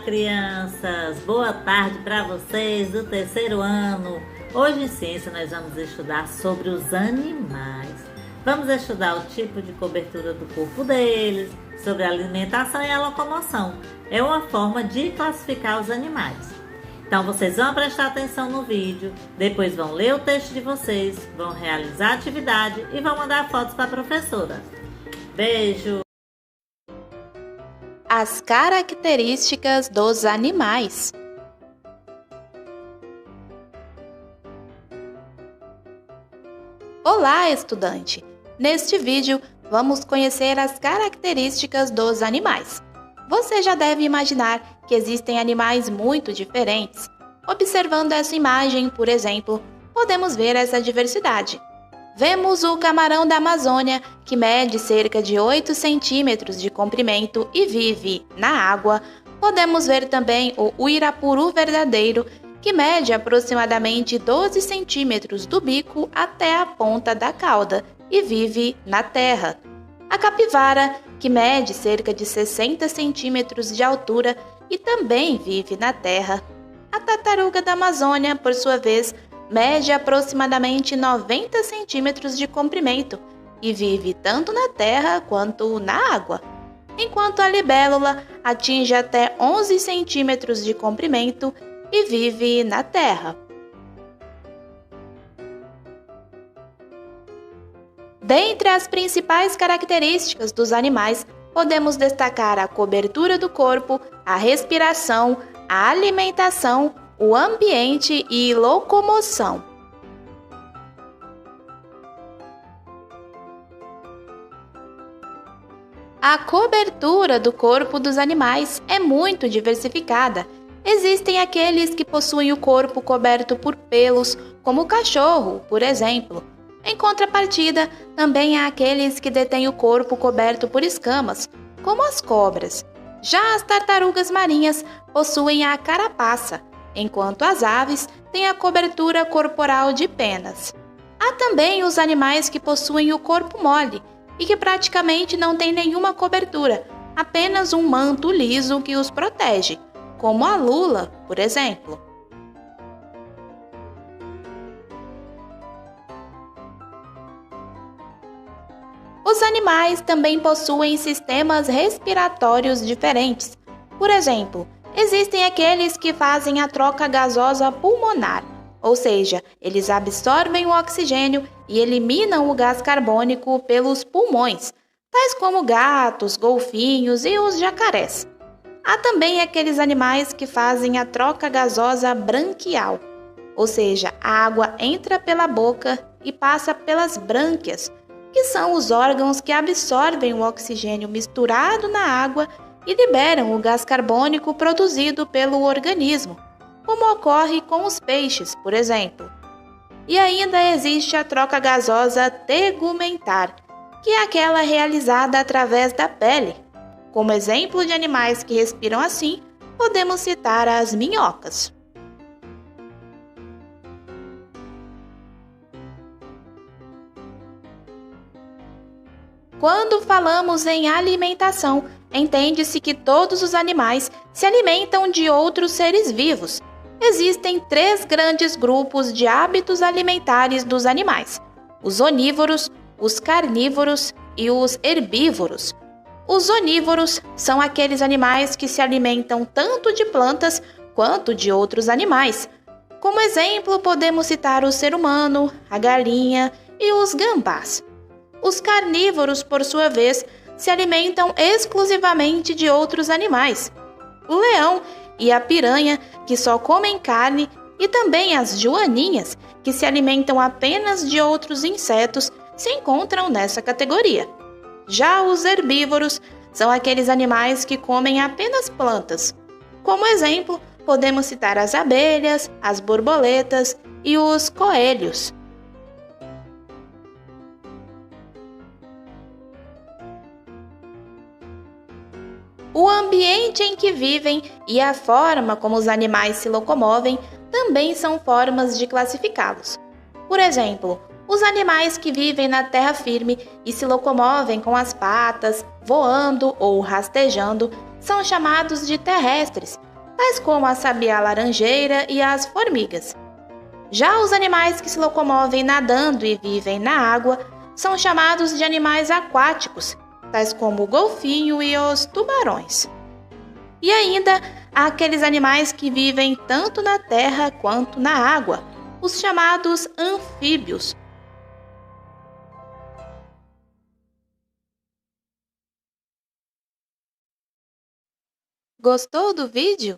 crianças! Boa tarde para vocês do terceiro ano. Hoje em Ciência nós vamos estudar sobre os animais. Vamos estudar o tipo de cobertura do corpo deles, sobre a alimentação e a locomoção. É uma forma de classificar os animais. Então vocês vão prestar atenção no vídeo, depois vão ler o texto de vocês, vão realizar a atividade e vão mandar fotos para a professora. Beijo! As características dos animais. Olá, estudante! Neste vídeo, vamos conhecer as características dos animais. Você já deve imaginar que existem animais muito diferentes. Observando essa imagem, por exemplo, podemos ver essa diversidade. Vemos o camarão da Amazônia, que mede cerca de 8 centímetros de comprimento e vive na água. Podemos ver também o uirapuru verdadeiro, que mede aproximadamente 12 centímetros do bico até a ponta da cauda e vive na terra. A capivara, que mede cerca de 60 centímetros de altura e também vive na terra. A tartaruga da Amazônia, por sua vez, mede aproximadamente 90 centímetros de comprimento e vive tanto na terra quanto na água, enquanto a libélula atinge até 11 centímetros de comprimento e vive na terra. Dentre as principais características dos animais, podemos destacar a cobertura do corpo, a respiração, a alimentação, o ambiente e locomoção. A cobertura do corpo dos animais é muito diversificada. Existem aqueles que possuem o corpo coberto por pelos, como o cachorro, por exemplo. Em contrapartida, também há aqueles que detêm o corpo coberto por escamas, como as cobras. Já as tartarugas marinhas possuem a carapaça, enquanto as aves têm a cobertura corporal de penas. Há também os animais que possuem o corpo mole e que praticamente não têm nenhuma cobertura, apenas um manto liso que os protege, como a lula, por exemplo. Os animais também possuem sistemas respiratórios diferentes. Por exemplo, existem aqueles que fazem a troca gasosa pulmonar, ou seja, eles absorvem o oxigênio e eliminam o gás carbônico pelos pulmões, tais como gatos, golfinhos e os jacarés. Há também aqueles animais que fazem a troca gasosa branquial, ou seja, a água entra pela boca e passa pelas brânquias, que são os órgãos que absorvem o oxigênio misturado na água e liberam o gás carbônico produzido pelo organismo, como ocorre com os peixes, por exemplo. E ainda existe a troca gasosa tegumentar, que é aquela realizada através da pele. Como exemplo de animais que respiram assim, podemos citar as minhocas. Quando falamos em alimentação, entende-se que todos os animais se alimentam de outros seres vivos. Existem 3 grandes grupos de hábitos alimentares dos animais: os onívoros, os carnívoros e os herbívoros. Os onívoros são aqueles animais que se alimentam tanto de plantas quanto de outros animais. Como exemplo, podemos citar o ser humano, a galinha e os gambás. Os carnívoros, por sua vez, se alimentam exclusivamente de outros animais. O leão e a piranha, que só comem carne, e também as joaninhas, que se alimentam apenas de outros insetos, se encontram nessa categoria. Já os herbívoros são aqueles animais que comem apenas plantas. Como exemplo, podemos citar as abelhas, as borboletas e os coelhos. O ambiente em que vivem e a forma como os animais se locomovem também são formas de classificá-los. Por exemplo, os animais que vivem na terra firme e se locomovem com as patas, voando ou rastejando, são chamados de terrestres, tais como a sabiá-laranjeira e as formigas. Já os animais que se locomovem nadando e vivem na água são chamados de animais aquáticos, tais como o golfinho e os tubarões. E ainda há aqueles animais que vivem tanto na terra quanto na água, os chamados anfíbios. Gostou do vídeo?